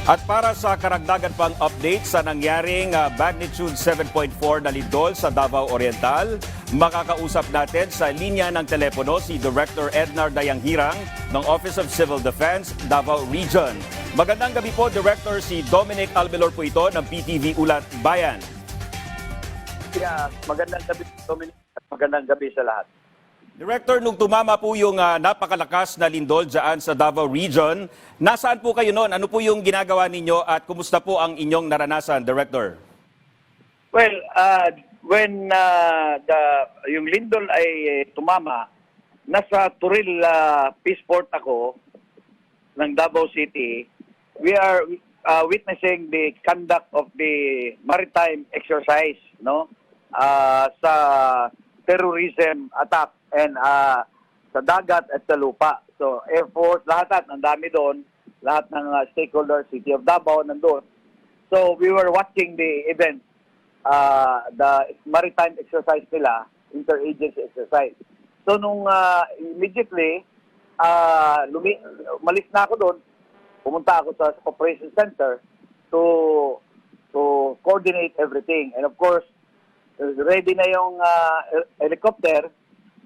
At para sa karagdagan pang update sa nangyaring magnitude 7.4 na lindol sa Davao Oriental, makakausap natin sa linya ng telepono si Director Ednar Dayanghirang ng Office of Civil Defense, Davao Region. Magandang gabi po, Director. Si Dominic Almelor po ito ng PTV Ulat Bayan. Magandang gabi, Dominic, at magandang gabi sa lahat. Director, nung tumama po yung napakalakas na lindol dyan sa Davao Region, nasaan po kayo noon? Ano po yung ginagawa ninyo at kumusta po ang inyong naranasan, Director? Well, when yung lindol ay tumama, nasa Turil Peaceport ako ng Davao City. We are witnessing the conduct of the maritime exercise, no? Sa terrorism attack and sa dagat at sa lupa. So, Air Force, lahat, ang dami doon. Lahat ng stakeholders, City of Davao, nandun. So, we were watching the event, the maritime exercise nila, interagency exercise. So, nung immediately, malis na ako doon, pumunta ako sa Operations Center to coordinate everything. And of course, ready na yung helicopter.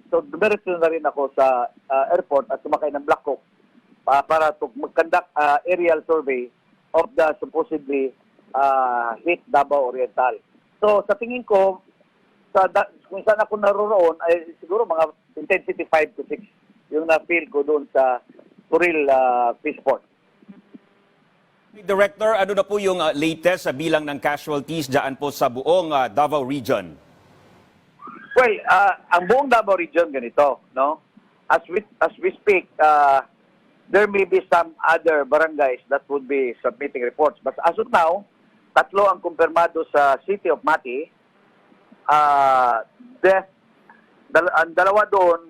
So, dumiretso na rin ako sa airport at sumakay ng Black Hawk para to mag-conduct aerial survey of the supposedly hit Davao Oriental. So, sa tingin ko, kung saan ako naroon, ay siguro mga intensity 5 to 6 yung na-feel ko doon sa Turil Peaceport. Director, ano na po yung latest sa bilang ng casualties dyan po sa buong Davao Region? Well, ang buong Davao Region ganito, no? As we speak, there may be some other barangays that would be submitting reports. But as of now, 3 ang kumpirmado sa City of Mati. Death, ang 2 doon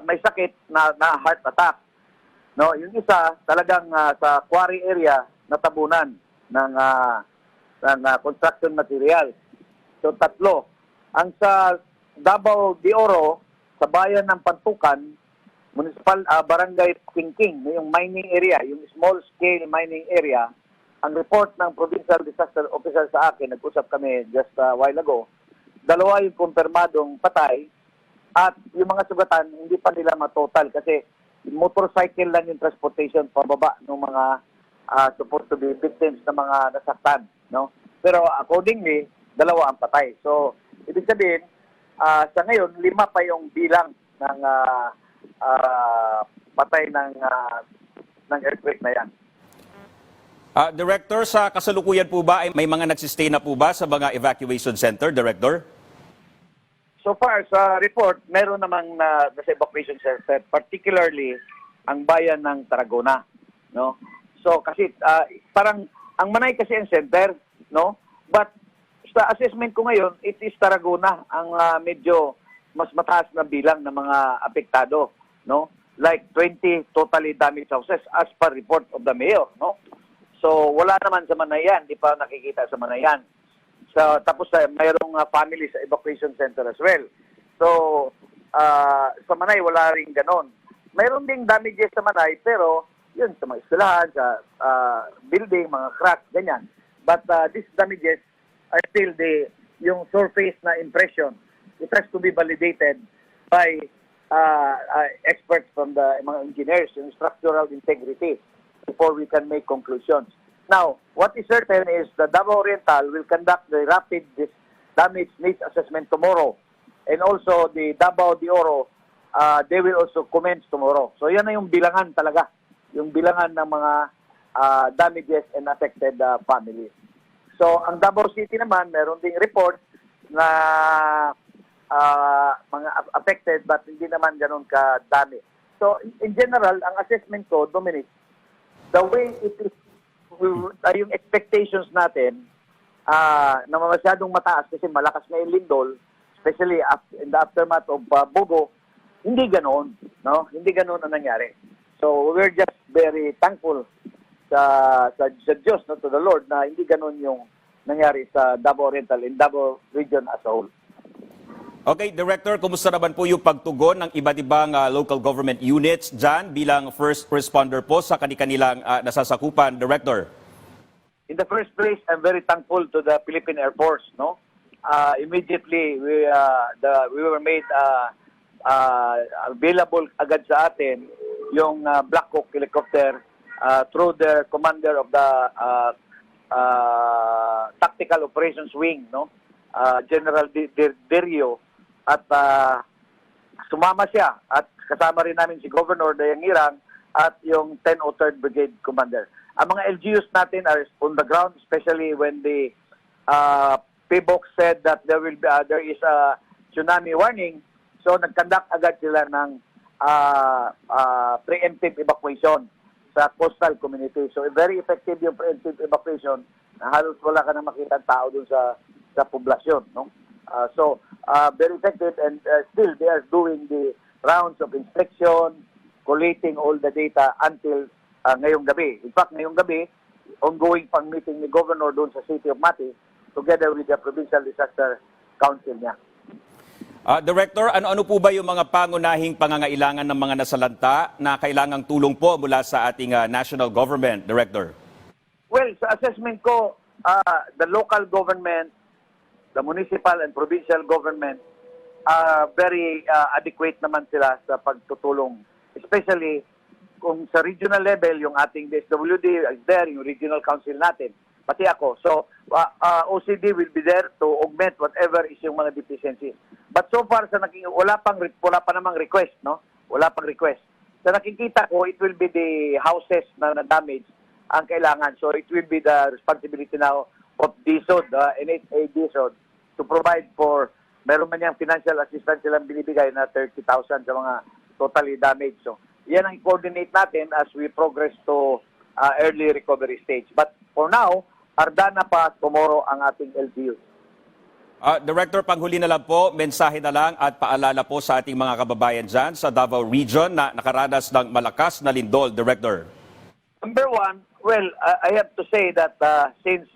may sakit na heart attack. No, yung isa talagang sa quarry area natabunan ng construction material. So 3. Ang sa Davao de Oro, sa bayan ng Pantukan, municipal barangay Kingking, yung mining area, yung small scale mining area, ang report ng Provincial Disaster Officer sa akin, nag-usap kami just a while ago, 2 yung kumpirmadong patay at yung mga sugatan hindi pa nila matotal kasi motorcycle lang yung transportation pababa ng mga supposed to be victims na mga nasaktan, no? Pero accordingly, 2 ang patay. So, ibig sabihin, sa ngayon, 5 pa yung bilang ng patay ng earthquake na yan. Director, sa kasalukuyan po ba, ay may mga nagsistay na po ba sa mga evacuation center, Director? So far, sa report, meron namang nasa evacuation center, particularly ang bayan ng Tarragona, no? So, kasi parang, ang Manay kasi ang center, no? But, sa assessment ko ngayon, it is Tarragona ang medyo mas mataas na bilang ng mga apektado, no? Like 20 totally damaged houses as per report of the mayor, no? So wala naman sa Manayan, di pa nakikita sa Manayan. So tapos mayroong family sa evacuation center as well. So sa Manay wala ring ganon. Mayroon ding damages sa Manay pero yun sa mga eskwelahan, sa building, mga cracks, ganyan. But these damages are still yung surface na impression. It has to be validated by experts from the mga engineers, yung structural integrity, before we can make conclusions. Now, what is certain is the Davao Oriental will conduct the rapid damage needs assessment tomorrow. And also the Davao de Oro, they will also commence tomorrow. So yan na yung bilangan talaga, yung bilangan ng mga damages and affected families. So, ang Davao City naman, meron ding report na mga affected but hindi naman ganun kadami. So, in general, ang assessment ko, Dominic, the way it is, yung expectations natin na masyadong mataas kasi malakas na yung lindol, especially in the aftermath of Bogo, hindi ganoon, no? Hindi ganoon ang nangyari. So, we're just very thankful sa Diyos, no, to the Lord, na hindi ganun yung nangyari sa Davao Oriental and Davao Region as a whole. Okay, Director, kumusta naman po yung pagtugon ng iba't ibang local government units dyan bilang first responder po sa kanilang nasasakupan, Director? In the first place, I'm very thankful to the Philippine Air Force. No, immediately we were made available agad sa atin yung Black Hawk helicopter through the commander of the Tactical Operations Wing, no, General Derio, at sumama siya at kasama rin namin si Governor Dayang at yung 1003rd Brigade Commander. Ang mga LGUs natin are on the ground, especially when the PBOC said that there is a tsunami warning. So nagkandak agad sila ng preemptive evacuation sa coastal community. So very effective yung preemptive evacuation na halos wala ka na makita tao dun sa poblasyon, no? Very effective, and still they are doing the rounds of inspection, collating all the data until ngayong gabi. In fact, ngayong gabi, ongoing pang meeting ni Governor doon sa City of Mati together with the Provincial Disaster Council niya. Director, ano-ano po ba yung mga pangunahing pangangailangan ng mga nasalanta na kailangang tulong po mula sa ating national government, Director? Well, sa assessment ko, the local government, the municipal and provincial government, very adequate naman sila sa pagtutulong. Especially kung sa regional level, yung ating DSWD is there, yung regional council natin, pati ako. So, OCD will be there to augment whatever is yung mga deficiencies. But so far, wala pa namang request, no? Wala pang request. Sa nakikita ko, it will be the houses na na-damage ang kailangan. So, it will be the responsibility now of DSOD, NHA DSOD, to provide for, meron man yung financial assistance silang binibigay na 30,000 sa mga totally damaged. So, yan ang coordinate natin as we progress to early recovery stage. But for now, Ardana pa tomorrow ang ating LGU. Director, panghuli na lang po, mensahe na lang at paalala po sa ating mga kababayan dyan sa Davao Region na nakaranas ng malakas na lindol, Director. Number one, well, I have to say that since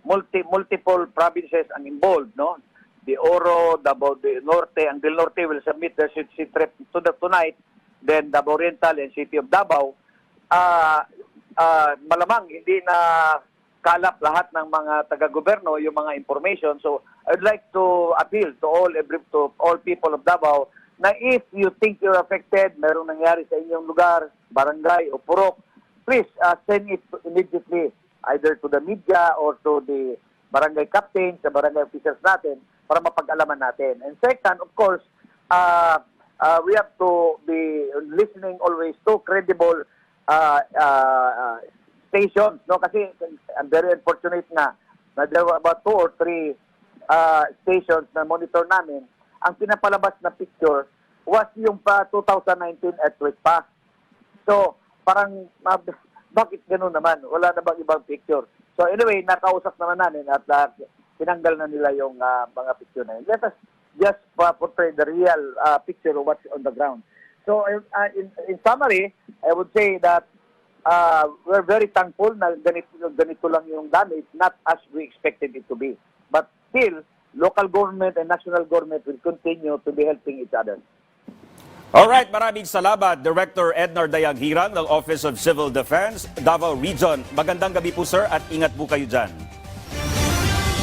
multiple provinces ang involved, no? The Oro, Davao del Norte, ang Del Norte will submit their trip tonight, then Davao Oriental and City of Davao. Malamang hindi na kalap lahat ng mga taga-gobyerno yung mga information. So I'd like to appeal to all people of Davao na if you think you're affected, merong nangyari sa inyong lugar, barangay o purok, please send it immediately either to the media or to the barangay captain, sa barangay officers natin para mapag-alaman natin. And second, of course, we have to be listening always to credible stations, no? Kasi I'm very unfortunate na there were about 2 or 3 stations na monitor namin. Ang pinapalabas na picture was yung 2019 earthquake pa. So, parang bakit gano'n naman? Wala na bang ibang picture? So anyway, nakausap naman namin at tinanggal na nila yung mga picture na yun. Let us just portray the real picture of what's on the ground. So in summary, I would say that we're very thankful na ganito lang yung damage, not as we expected it to be. But still, local government and national government will continue to be helping each other. Alright, maraming salamat, Director Ednar Dayanghirang ng Office of Civil Defense, Davao Region. Magandang gabi po, sir, at ingat po kayo dyan.